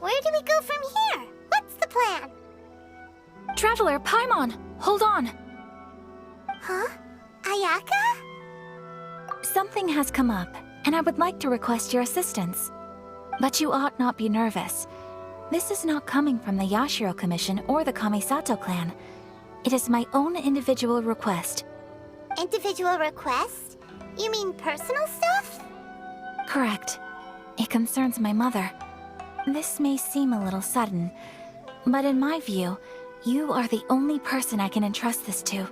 Where do we go from here? What's the plan? Traveler, Paimon, hold on! Huh? Ayaka? Something has come up, and I would like to request your assistance. But you ought not be nervous. This is not coming from the Yashiro Commission or the Kamisato clan. It is my own individual request. Individual request? You mean personal stuff? Correct. It concerns my mother. This may seem a little sudden, but in my view, you are the only person I can entrust this to.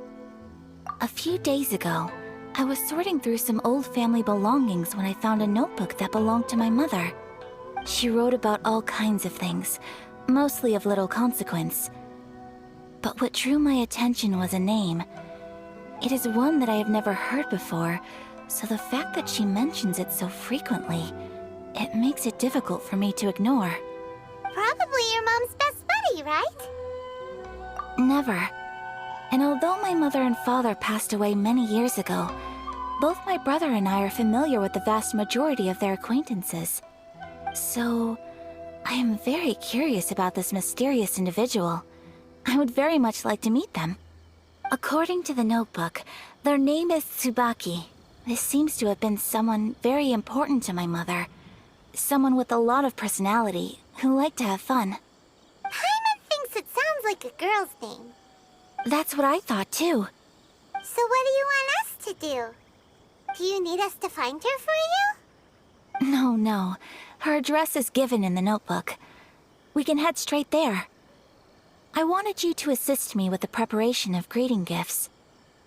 A few days ago, I was sorting through some old family belongings when I found a notebook that belonged to my mother. She wrote about all kinds of things, mostly of little consequence. But what drew my attention was a name. It is one that I have never heard before, so the fact that she mentions it so frequently, it makes it difficult for me to ignore. Probably your mom's best buddy, right? Never. And although my mother and father passed away many years ago, both my brother and I are familiar with the vast majority of their acquaintances. So, I am very curious about this mysterious individual. I would very much like to meet them. According to the notebook, their name is Tsubaki. This seems to have been someone very important to my mother. Someone with a lot of personality, who liked to have fun. Paimon thinks it sounds like a girl's name. That's what I thought too. So what do you want us to do? Do you need us to find her for you? No. Her address is given in the notebook. We can head straight there. I wanted you to assist me with the preparation of greeting gifts.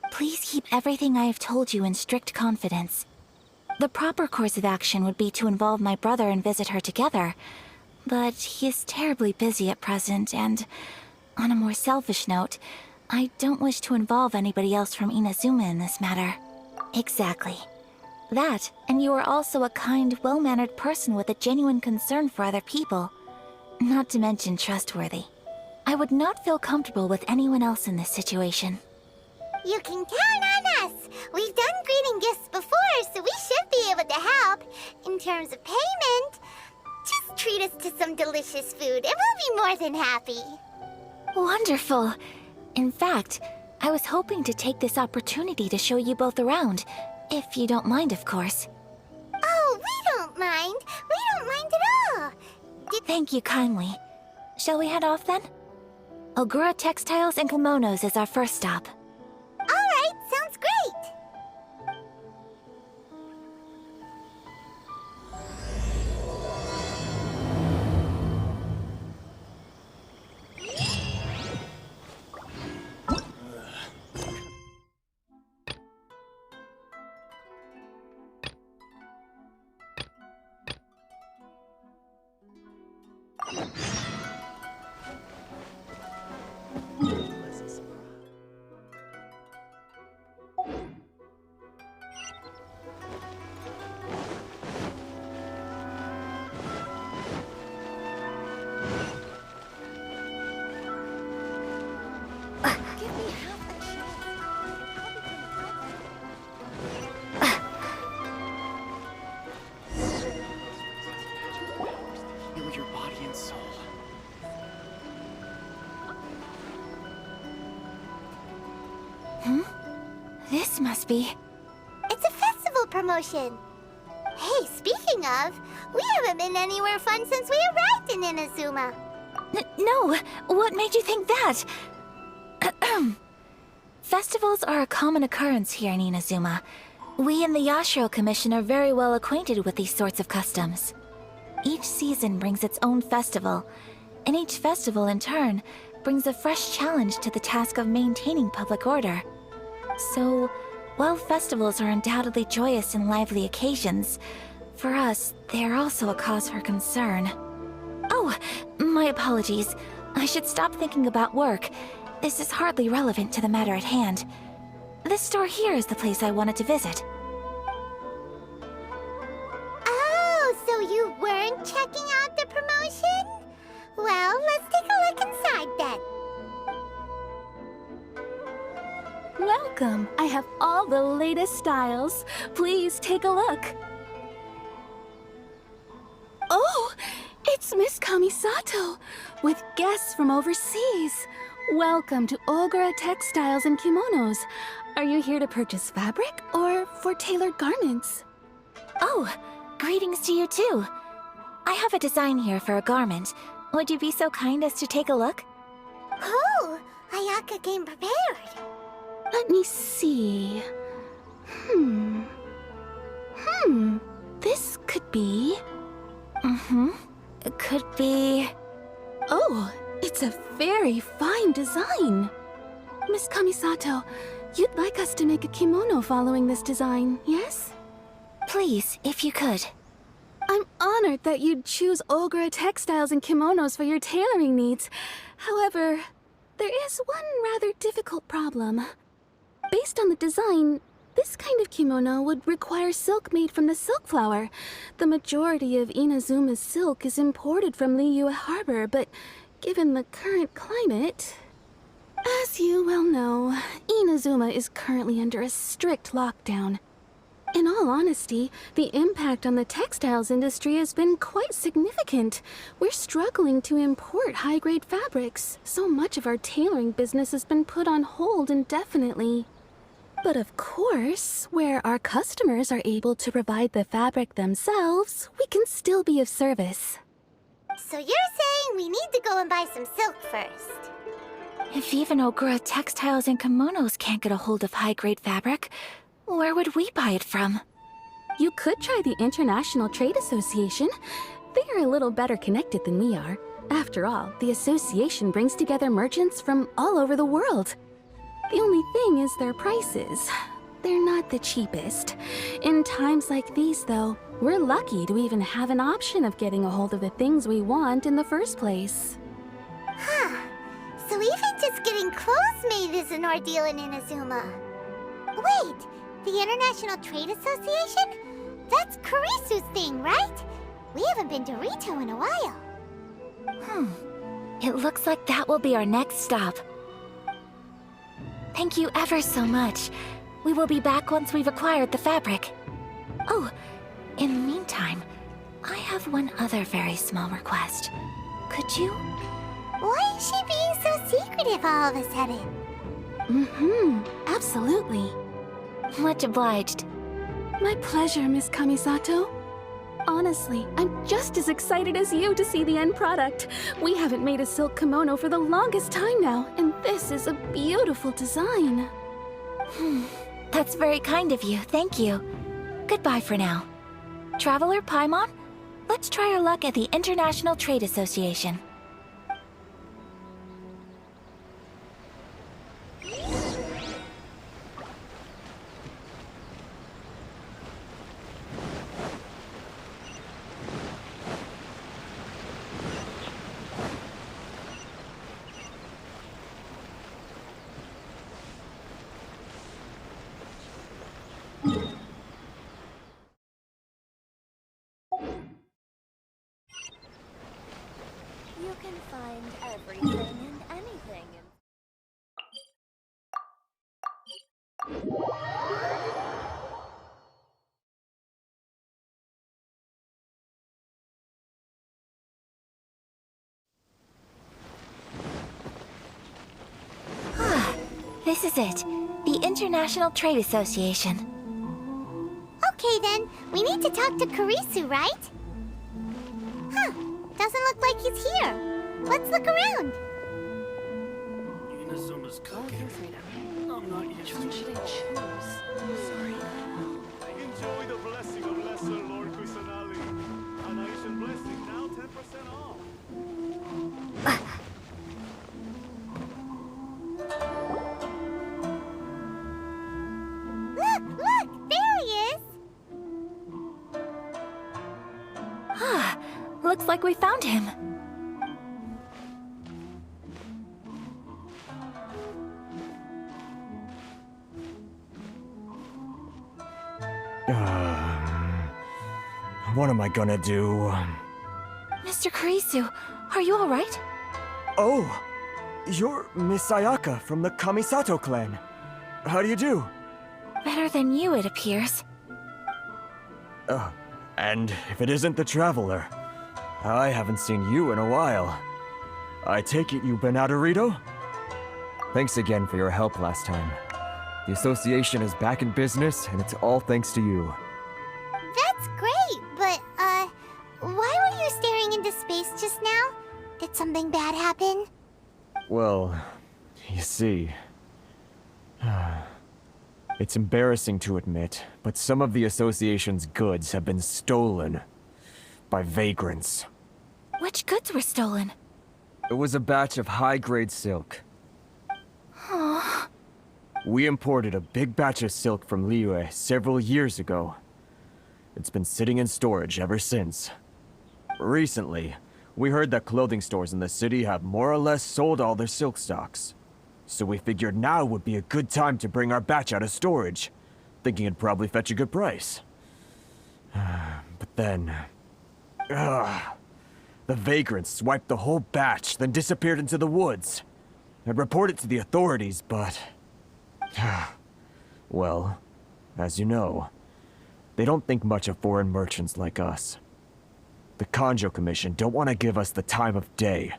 Please keep everything I have told you in strict confidence. The proper course of action would be to involve my brother and visit her together, but he is terribly busy at present, and on a more selfish note, I don't wish to involve anybody else from Inazuma in this matter. Exactly. That, and you are also a kind, well-mannered person with a genuine concern for other people. Not to mention trustworthy. I would not feel comfortable with anyone else in this situation. You can count on us! We've done greeting gifts before, so we should be able to help. In terms of payment, just treat us to some delicious food and we'll be more than happy. Wonderful! In fact, I was hoping to take this opportunity to show you both around, if you don't mind, of course. Oh, we don't mind. We don't mind at all. Thank you kindly. Shall we head off then? Ogura Textiles and Kimonos is our first stop. All right, sounds great. Your body and soul. This must be... It's a festival promotion. Hey, speaking of, we haven't been anywhere fun since we arrived in Inazuma. No! What made you think that? Festivals are a common occurrence here in Inazuma. We in the Yashiro Commission are very well acquainted with these sorts of customs. Each season brings its own festival, and each festival in turn brings a fresh challenge to the task of maintaining public order. So, while festivals are undoubtedly joyous and lively occasions, for us, they are also a cause for concern. Oh, my apologies. I should stop thinking about work. This is hardly relevant to the matter at hand. This store here is the place I wanted to visit. Oh, so you weren't checking out the promotion? Well, let's take a look inside then. Welcome! I have all the latest styles. Please take a look. Oh! It's Miss Kamisato, with guests from overseas. Welcome to Ogura Textiles and Kimonos. Are you here to purchase fabric or for tailored garments? Oh, greetings to you too. I have a design here for a garment. Would you be so kind as to take a look? Oh, Ayaka came prepared. Let me see. This could be... It could be... Oh, it's a very fine design. Miss Kamisato, you'd like us to make a kimono following this design, yes? Please, if you could. I'm honored that you'd choose Ogura Textiles and Kimonos for your tailoring needs. However, there is one rather difficult problem. Based on the design, this kind of kimono would require silk made from the silk flower. The majority of Inazuma's silk is imported from Liyue Harbor, but given the current climate... As you well know, Inazuma is currently under a strict lockdown. In all honesty, the impact on the textiles industry has been quite significant. We're struggling to import high-grade fabrics. So much of our tailoring business has been put on hold indefinitely. But of course, where our customers are able to provide the fabric themselves, we can still be of service. So you're saying we need to go and buy some silk first? If even Ogura Textiles and Kimonos can't get a hold of high-grade fabric, where would we buy it from? You could try the International Trade Association. They are a little better connected than we are. After all, the association brings together merchants from all over the world. The only thing is their prices. They're not the cheapest. In times like these, though, we're lucky to even have an option of getting a hold of the things we want in the first place. Huh. So even just getting clothes made is an ordeal in Inazuma. Wait, the International Trade Association? That's Kurisu's thing, right? We haven't been to Rito in a while. It looks like that will be our next stop. Thank you ever so much. We will be back once we've acquired the fabric. Oh, in the meantime, I have one other very small request. Could you? Why is she being so secretive all of a sudden? Absolutely. Much obliged. My pleasure, Miss Kamisato. Honestly, I'm just as excited as you to see the end product. We haven't made a silk kimono for the longest time now, and this is a beautiful design. That's very kind of you, thank you. Goodbye for now. Traveler Paimon, let's try our luck at the International Trade Association. You can find everything and anything in... This is it, the International Trade Association. Okay then, we need to talk to Kurisu, right? Huh, doesn't look like he's here. Let's look around. Inazuma's cooking. I'm not used to it. Sorry. Enjoy the blessing of Lesser Lord Kusanali. An Asian blessing, now 10% off. Look, there he is. Looks like we found him. What am I gonna do? Mr. Kurisu, are you alright? Oh, you're Miss Ayaka from the Kamisato clan. How do you do? Better than you, it appears. And if it isn't the Traveler, I haven't seen you in a while. I take it you've been out of Rito? Thanks again for your help last time. The association is back in business, and it's all thanks to you. That's great, but, why were you staring into space just now? Did something bad happen? Well, you see... It's embarrassing to admit, but some of the association's goods have been stolen by vagrants. Which goods were stolen? It was a batch of high-grade silk. We imported a big batch of silk from Liyue several years ago. It's been sitting in storage ever since. Recently, we heard that clothing stores in the city have more or less sold all their silk stocks. So we figured now would be a good time to bring our batch out of storage, thinking it'd probably fetch a good price. But then... the vagrants swiped the whole batch, then disappeared into the woods. I'd report it to the authorities, but... well, as you know, they don't think much of foreign merchants like us. The Kanjo Commission don't want to give us the time of day.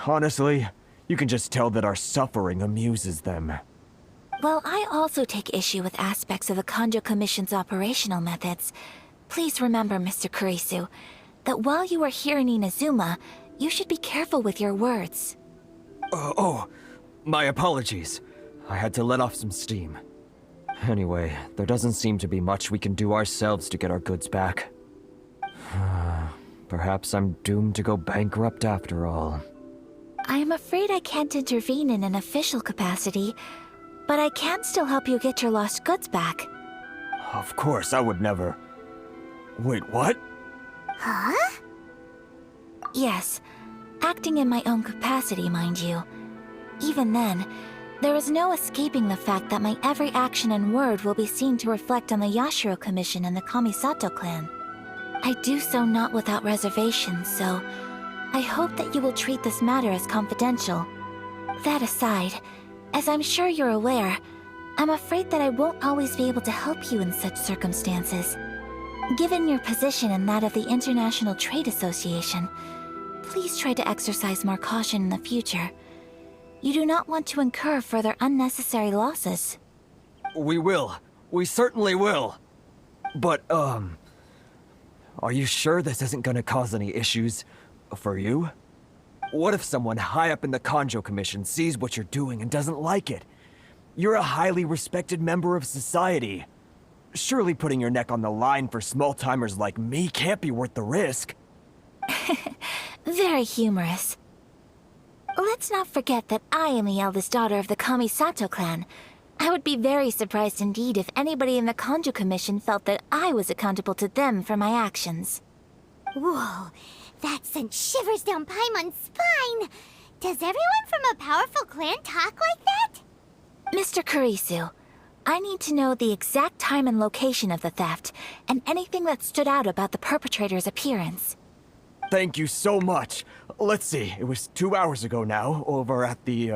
Honestly, you can just tell that our suffering amuses them. Well, I also take issue with aspects of the Kanjo Commission's operational methods. Please remember, Mr. Kurisu, that while you are here in Inazuma, you should be careful with your words. My apologies. I had to let off some steam. Anyway, there doesn't seem to be much we can do ourselves to get our goods back. Perhaps I'm doomed to go bankrupt after all. I am afraid I can't intervene in an official capacity, but I can still help you get your lost goods back. Of course, I would never... Wait, what? Huh? Yes, acting in my own capacity, mind you. Even then, there is no escaping the fact that my every action and word will be seen to reflect on the Yashiro Commission and the Kamisato clan. I do so not without reservation, so I hope that you will treat this matter as confidential. That aside, as I'm sure you're aware, I'm afraid that I won't always be able to help you in such circumstances. Given your position and that of the International Trade Association, please try to exercise more caution in the future. You do not want to incur further unnecessary losses. We will. We certainly will. But, are you sure this isn't gonna cause any issues for you? What if someone high up in the Kanjo Commission sees what you're doing and doesn't like it? You're a highly respected member of society. Surely putting your neck on the line for small-timers like me can't be worth the risk. Very humorous. Let's not forget that I am the eldest daughter of the Kamisato clan. I would be very surprised indeed if anybody in the Kanjo Commission felt that I was accountable to them for my actions. Whoa, that sent shivers down Paimon's spine! Does everyone from a powerful clan talk like that? Mr. Kurisu, I need to know the exact time and location of the theft, and anything that stood out about the perpetrator's appearance. Thank you so much. Let's see, it was 2 hours ago now, over at the,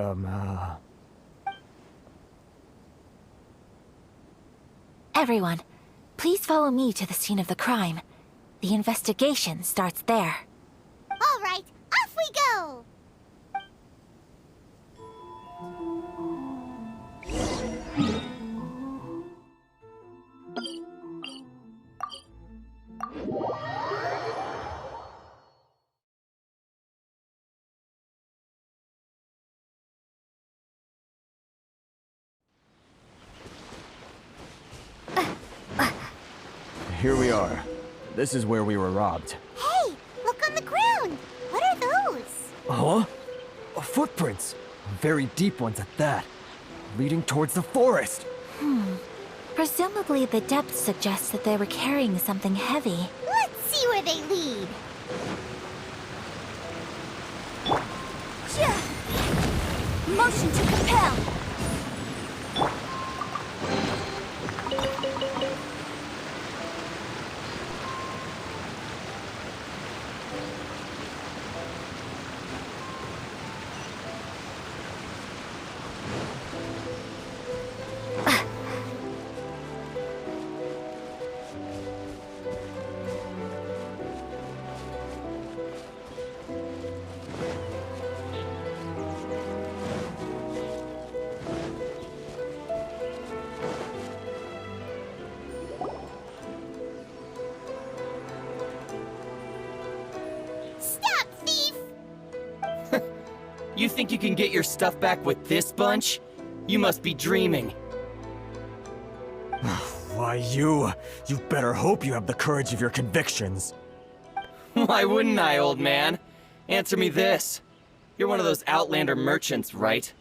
Everyone, please follow me to the scene of the crime. The investigation starts there. All right, off we go! Here we are. This is where we were robbed. Hey, look on the ground! What are those? Huh? Footprints. Very deep ones at that. Leading towards the forest. Presumably the depth suggests that they were carrying something heavy. Let's see where they lead. Motion to compel! You think you can get your stuff back with this bunch? You must be dreaming. Why, you better hope you have the courage of your convictions. Why wouldn't I, old man? Answer me this. You're one of those Outlander merchants, right?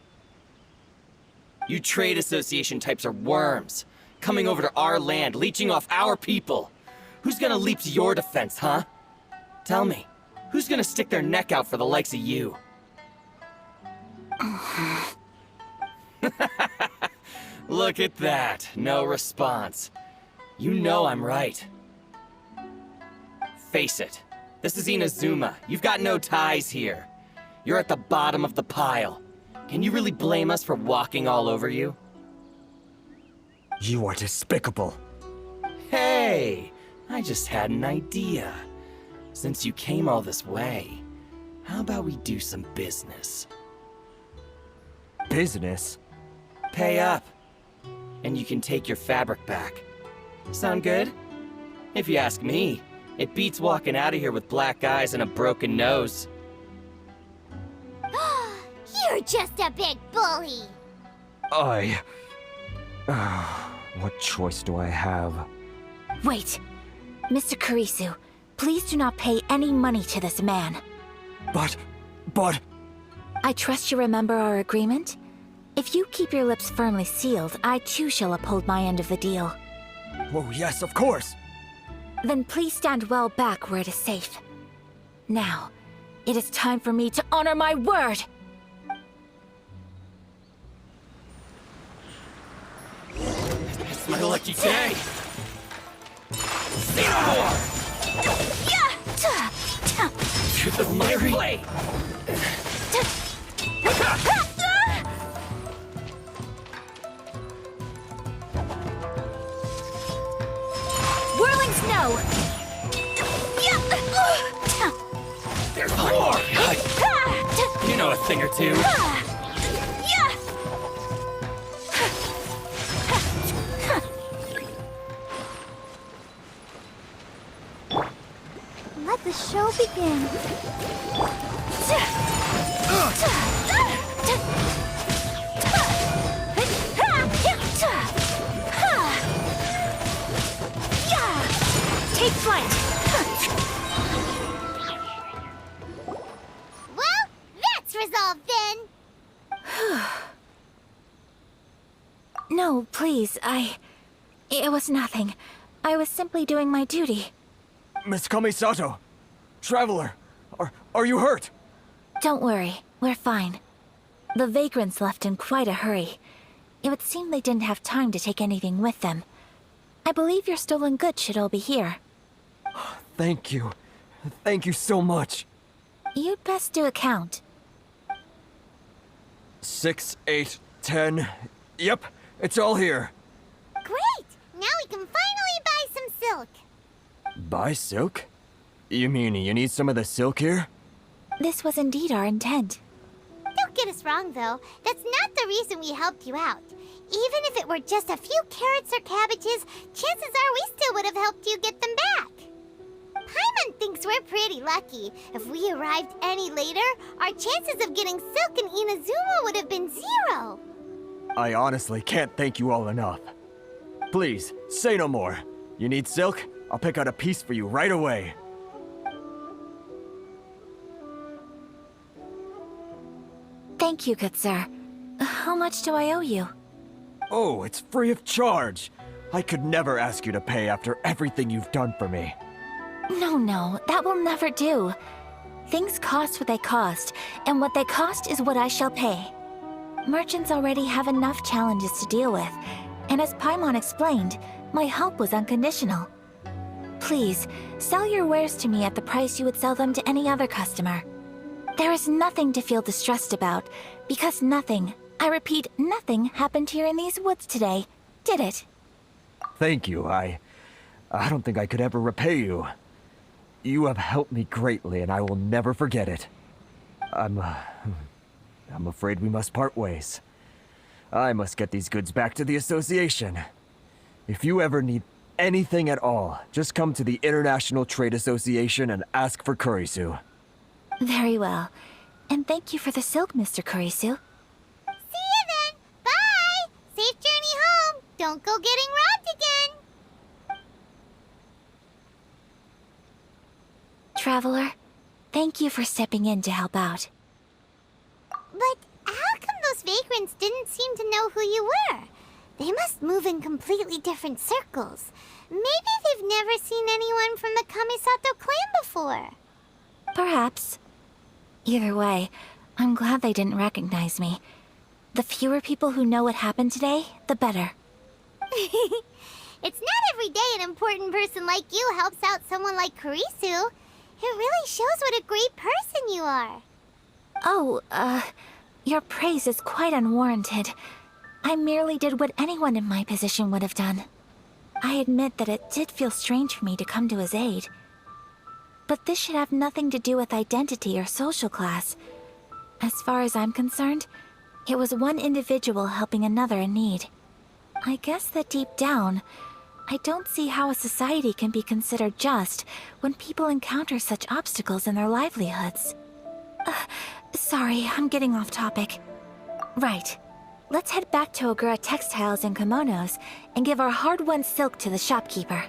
You trade association types are worms, coming over to our land, leeching off our people. Who's gonna leap to your defense, huh? Tell me, who's gonna stick their neck out for the likes of you? Look at that, no response. You know I'm right. Face it, this is Inazuma. You've got no ties here. You're at the bottom of the pile. Can you really blame us for walking all over you? You are despicable. Hey, I just had an idea. Since you came all this way, how about we do some business? Business? Pay up, and you can take your fabric back. Sound good? If you ask me, it beats walking out of here with black eyes and a broken nose. You're just a big bully. What choice do I have? Wait. Mr. Kurisu, please do not pay any money to this man. But... I trust you remember our agreement? If you keep your lips firmly sealed, I too shall uphold my end of the deal. Oh, yes, of course. Then please stand well back where it is safe. Now, it is time for me to honor my word! It's my lucky day! Say no more! To the mighty blade! Whirling snow! There's more! You know a thing or two. Let the show begin. Take flight! Well, that's resolved then. No, please, It was nothing. I was simply doing my duty. Miss Kamisato! Traveler! Are you hurt? Don't worry, we're fine. The vagrants left in quite a hurry. It would seem they didn't have time to take anything with them. I believe your stolen goods should all be here. Thank you. Thank you so much. You'd best do a count. 6, 8, 10... Yep, it's all here. Great! Now we can finally buy some silk. Buy silk? You mean you need some of the silk here? This was indeed our intent. Don't get us wrong, though. That's not the reason we helped you out. Even if it were just a few carrots or cabbages, chances are we still would have helped you get them back. Paimon thinks we're pretty lucky. If we arrived any later, our chances of getting silk in Inazuma would have been 0. I honestly can't thank you all enough. Please, say no more. You need silk? I'll pick out a piece for you right away. Thank you, good sir. How much do I owe you? Oh, it's free of charge. I could never ask you to pay after everything you've done for me. No, that will never do. Things cost what they cost, and what they cost is what I shall pay. Merchants already have enough challenges to deal with, and as Paimon explained, my help was unconditional. Please, sell your wares to me at the price you would sell them to any other customer. There is nothing to feel distressed about, because nothing, I repeat, nothing happened here in these woods today, did it? Thank you. I don't think I could ever repay you. You have helped me greatly, and I will never forget it. I'm afraid we must part ways. I must get these goods back to the association. If you ever need anything at all, just come to the International Trade Association and ask for Kurisu. Very well. And thank you for the silk, Mr. Kurisu. See you then. Bye. Safe journey home. Don't go getting robbed again. Traveler, thank you for stepping in to help out. But how come those vagrants didn't seem to know who you were? They must move in completely different circles. Maybe they've never seen anyone from the Kamisato clan before. Perhaps. Either way, I'm glad they didn't recognize me. The fewer people who know what happened today, the better. It's not every day an important person like you helps out someone like Kurisu. It really shows what a great person you are. Oh, your praise is quite unwarranted. I merely did what anyone in my position would have done. I admit that it did feel strange for me to come to his aid. But this should have nothing to do with identity or social class. As far as I'm concerned, it was one individual helping another in need. I guess that deep down, I don't see how a society can be considered just when people encounter such obstacles in their livelihoods. Sorry, I'm getting off topic. Right. Let's head back to Ogura Textiles and Kimonos and give our hard-won silk to the shopkeeper.